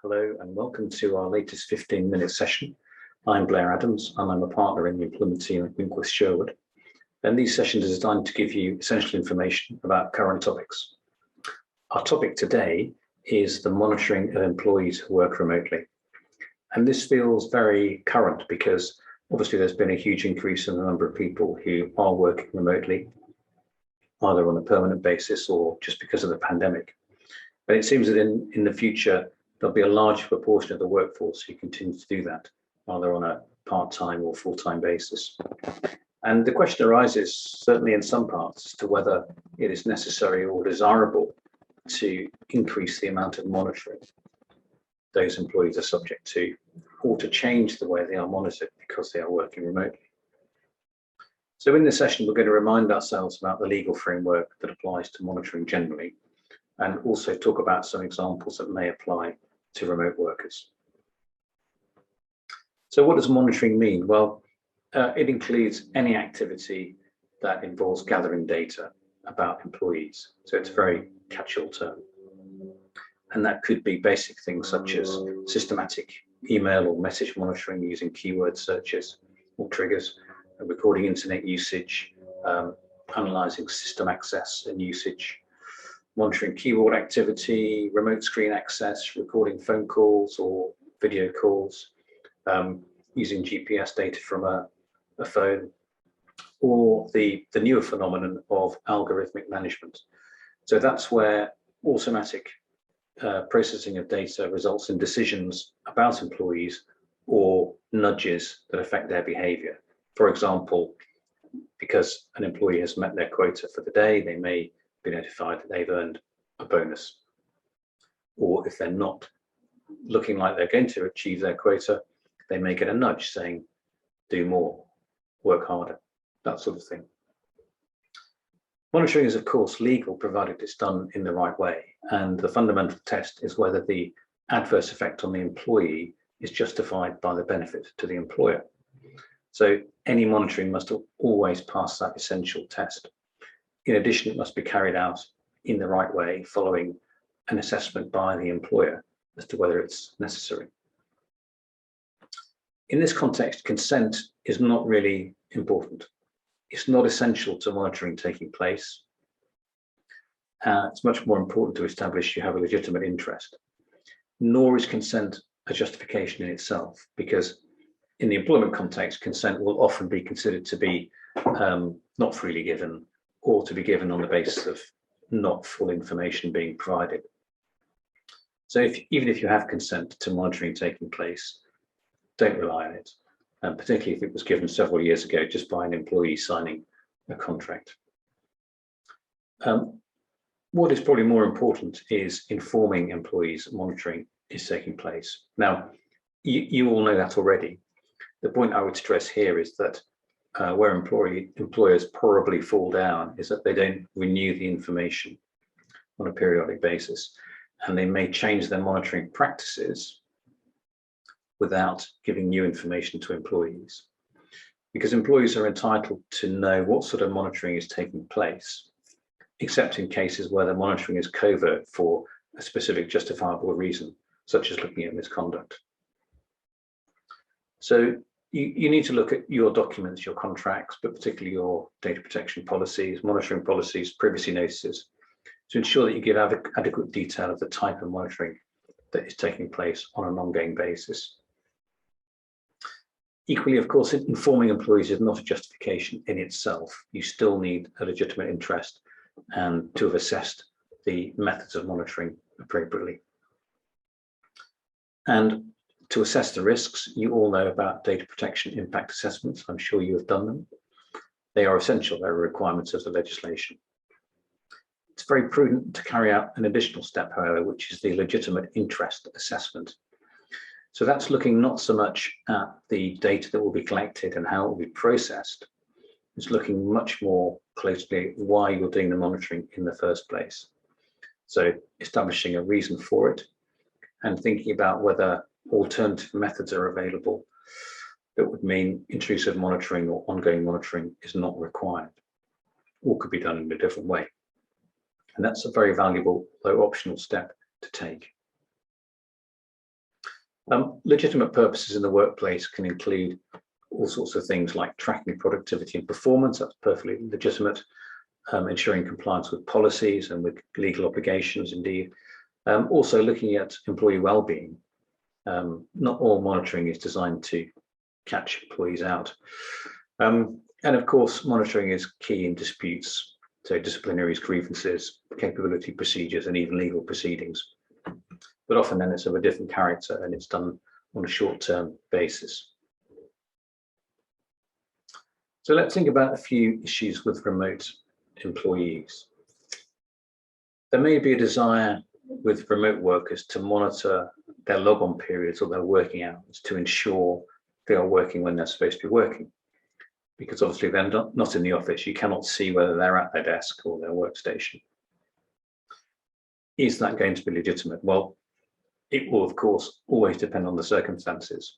Hello and welcome to our latest 15-minute session. I'm Blair Adams and I'm a partner in the employment team at Winkworth Sherwood. And these sessions are designed to give you essential information about current topics. Our topic today is the monitoring of employees who work remotely. And this feels very current because obviously there's been a huge increase in the number of people who are working remotely, either on a permanent basis or just because of the pandemic. But it seems that in the future, there'll be a large proportion of the workforce who continue to do that, either on a part-time or full-time basis. And the question arises, certainly in some parts, as to whether it is necessary or desirable to increase the amount of monitoring those employees are subject to, or to change the way they are monitored because they are working remotely. So in this session, we're going to remind ourselves about the legal framework that applies to monitoring generally, and also talk about some examples that may apply to remote workers. So what does monitoring mean? Well, it includes any activity that involves gathering data about employees. So it's a very catch-all term. And that could be basic things such as systematic email or message monitoring using keyword searches or triggers, recording internet usage, analyzing system access and usage, monitoring keyboard activity, remote screen access, recording phone calls or video calls, using GPS data from a phone, or the newer phenomenon of algorithmic management. So that's where automatic processing of data results in decisions about employees or nudges that affect their behavior. For example, because an employee has met their quota for the day, they may be notified that they've earned a bonus. Or if they're not looking like they're going to achieve their quota, they may get a nudge saying, do more, work harder, that sort of thing. Monitoring is, of course, legal, provided it's done in the right way. And the fundamental test is whether the adverse effect on the employee is justified by the benefit to the employer. So any monitoring must always pass that essential test. In addition, it must be carried out in the right way, following an assessment by the employer as to whether it's necessary. In this context, consent is not really important. It's not essential to monitoring taking place. It's much more important to establish you have a legitimate interest. Nor is consent a justification in itself, because in the employment context, consent will often be considered to be not freely given, or to be given on the basis of not full information being provided. So even if you have consent to monitoring taking place, don't rely on it, particularly if it was given several years ago just by an employee signing a contract. What is probably more important is informing employees that monitoring is taking place. Now, you all know that already. The point I would stress here is that where employers probably fall down is that they don't renew the information on a periodic basis, and they may change their monitoring practices without giving new information to employees. Because employees are entitled to know what sort of monitoring is taking place, except in cases where the monitoring is covert for a specific justifiable reason, such as looking at misconduct. So you need to look at your documents, your contracts, but particularly your data protection policies, monitoring policies, privacy notices, to ensure that you give adequate detail of the type of monitoring that is taking place on an ongoing basis. Equally, of course, informing employees is not a justification in itself. You still need a legitimate interest and to have assessed the methods of monitoring appropriately. And to assess the risks, you all know about data protection impact assessments. I'm sure you have done them. They are essential. They're requirements of the legislation. It's very prudent to carry out an additional step, however, which is the legitimate interest assessment. So that's looking not so much at the data that will be collected and how it will be processed. It's looking much more closely at why you're doing the monitoring in the first place. So establishing a reason for it and thinking about whether alternative methods are available that would mean intrusive monitoring or ongoing monitoring is not required, or could be done in a different way. And that's a very valuable, though optional, step to take. Legitimate purposes in the workplace can include all sorts of things like tracking productivity and performance. That's perfectly legitimate. Ensuring compliance with policies and with legal obligations, indeed. Also looking at employee well-being. Not all monitoring is designed to catch employees out. And of course, monitoring is key in disputes, so disciplinaries, grievances, capability procedures, and even legal proceedings. But often then it's of a different character and it's done on a short-term basis. So let's think about a few issues with remote employees. There may be a desire with remote workers to monitor their logon periods or their working hours to ensure they are working when they're supposed to be working. Because obviously they're not in the office, you cannot see whether they're at their desk or their workstation. Is that going to be legitimate? Well, it will, of course, always depend on the circumstances.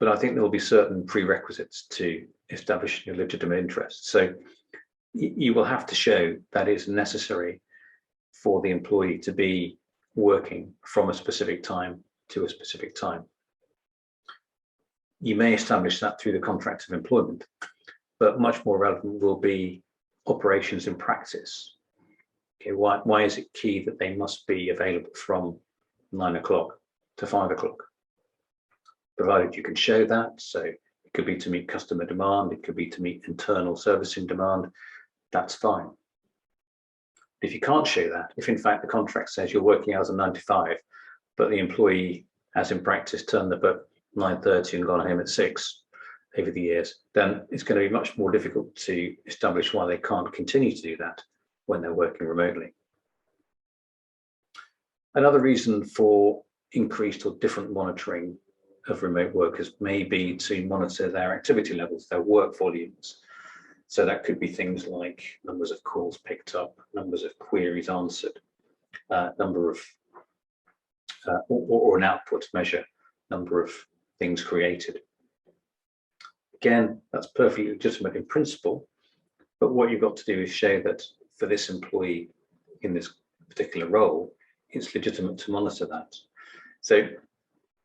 But I think there will be certain prerequisites to establishing a legitimate interest. So you will have to show that it's necessary for the employee to be working from a specific time to a specific time. You may establish that through the contract of employment, but much more relevant will be operations in practice. Okay, why is it key that they must be available from 9 o'clock to 5 o'clock? Provided you can show that, so it could be to meet customer demand, it could be to meet internal servicing demand, that's fine. If you can't show that, if in fact the contract says your working hours are 9 to 5, but the employee has in practice turned up at 9:30 and gone home at 6 over the years, then it's going to be much more difficult to establish why they can't continue to do that when they're working remotely. Another reason for increased or different monitoring of remote workers may be to monitor their activity levels, their work volumes. So that could be things like numbers of calls picked up, numbers of queries answered, number of, or an output measure, number of things created. Again, that's perfectly legitimate in principle, but what you've got to do is show that for this employee in this particular role, it's legitimate to monitor that. So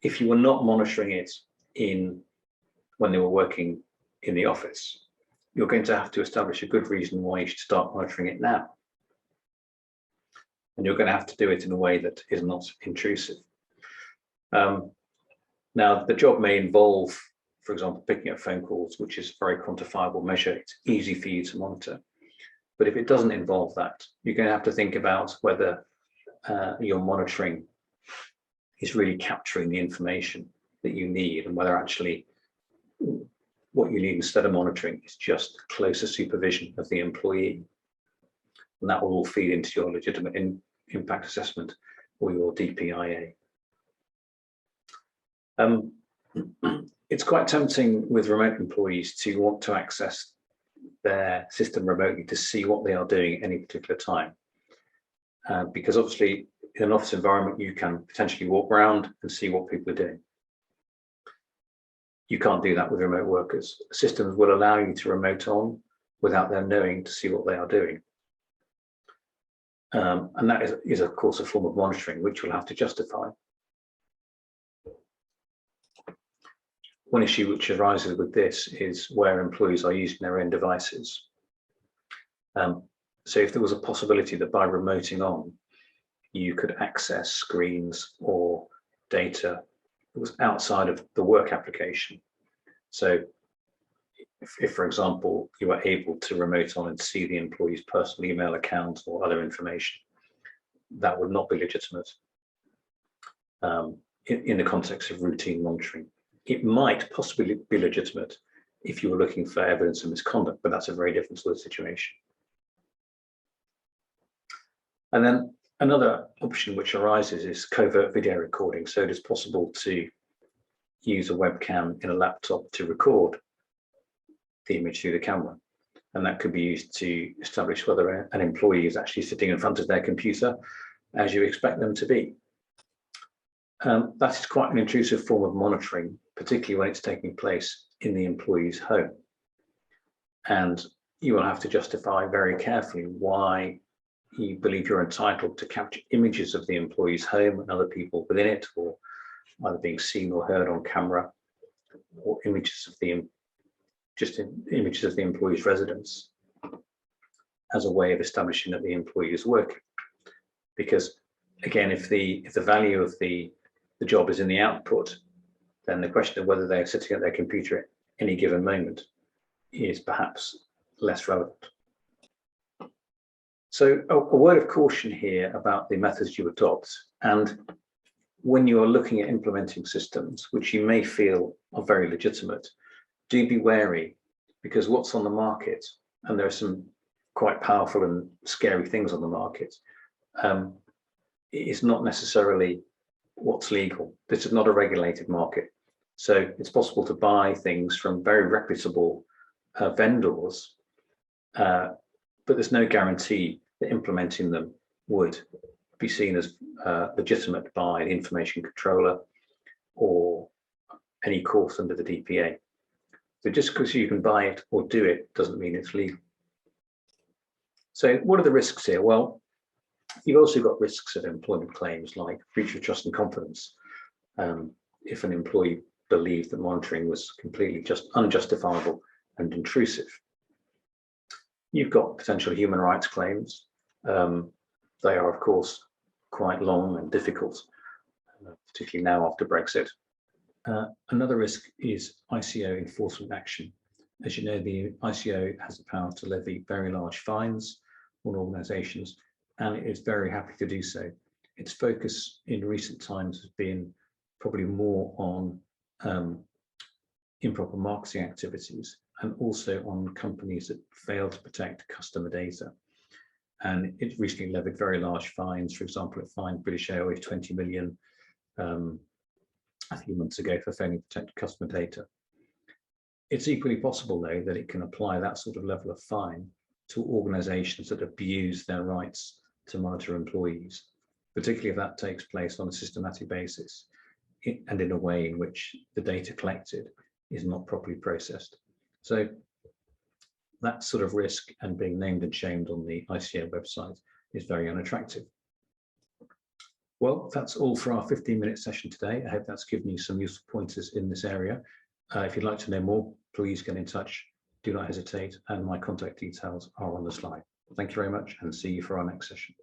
if you were not monitoring it when they were working in the office, you're going to have to establish a good reason why you should start monitoring it now. And you're going to have to do it in a way that is not intrusive. Now, the job may involve, for example, picking up phone calls, which is a very quantifiable measure. It's easy for you to monitor. But if it doesn't involve that, you're going to have to think about whether your monitoring is really capturing the information that you need, and whether actually what you need instead of monitoring is just closer supervision of the employee. And that will all feed into your legitimate impact assessment or your DPIA. It's quite tempting with remote employees to want to access their system remotely to see what they are doing at any particular time. Because obviously in an office environment, you can potentially walk around and see what people are doing. You can't do that with remote workers. Systems will allow you to remote on without them knowing to see what they are doing. And that is of course a form of monitoring which you'll have to justify. One issue which arises with this is where employees are using their own devices. So if there was a possibility that by remoting on, you could access screens or data that was outside of the work application. So if for example, you were able to remote on and see the employee's personal email account or other information, that would not be legitimate in the context of routine monitoring. It might possibly be legitimate if you were looking for evidence of misconduct, but that's a very different sort of situation. And then another option which arises is covert video recording. So it is possible to use a webcam in a laptop to record the image through the camera. And that could be used to establish whether an employee is actually sitting in front of their computer as you expect them to be. That is quite an intrusive form of monitoring, particularly when it's taking place in the employee's home. And you will have to justify very carefully why you believe you're entitled to capture images of the employee's home and other people within it, or either being seen or heard on camera, or images of the images of the employee's residence, as a way of establishing that the employee is working. Because again, if the value of the job is in the output, then the question of whether they're sitting at their computer at any given moment is perhaps less relevant. So a word of caution here about the methods you adopt, and when you are looking at implementing systems which you may feel are very legitimate, do be wary, because what's on the market, and there are some quite powerful and scary things on the market, is not necessarily what's legal. This is not a regulated market. So it's possible to buy things from very reputable vendors, but there's no guarantee that implementing them would be seen as legitimate by the information controller or any course under the DPA. So just because you can buy it or do it doesn't mean it's legal. So what are the risks here? Well, you've also got risks of employment claims like breach of trust and confidence. If an employee believed that monitoring was completely unjustifiable and intrusive. You've got potential human rights claims. They are, of course, quite long and difficult, particularly now after Brexit. Another risk is ICO enforcement action. As you know, the ICO has the power to levy very large fines on organisations, and it is very happy to do so. Its focus in recent times has been probably more on improper marketing activities, and also on companies that fail to protect customer data. And it recently levied very large fines. For example, it fined British Airways 20 million a few months ago for failing to protect customer data. It's equally possible, though, that it can apply that sort of level of fine to organisations that abuse their rights to monitor employees, particularly if that takes place on a systematic basis and in a way in which the data collected is not properly processed. So that sort of risk and being named and shamed on the ICO website is very unattractive. Well, that's all for our 15-minute session today. I hope that's given you some useful pointers in this area. If you'd like to know more, please get in touch. Do not hesitate, and my contact details are on the slide. Thank you very much, and see you for our next session.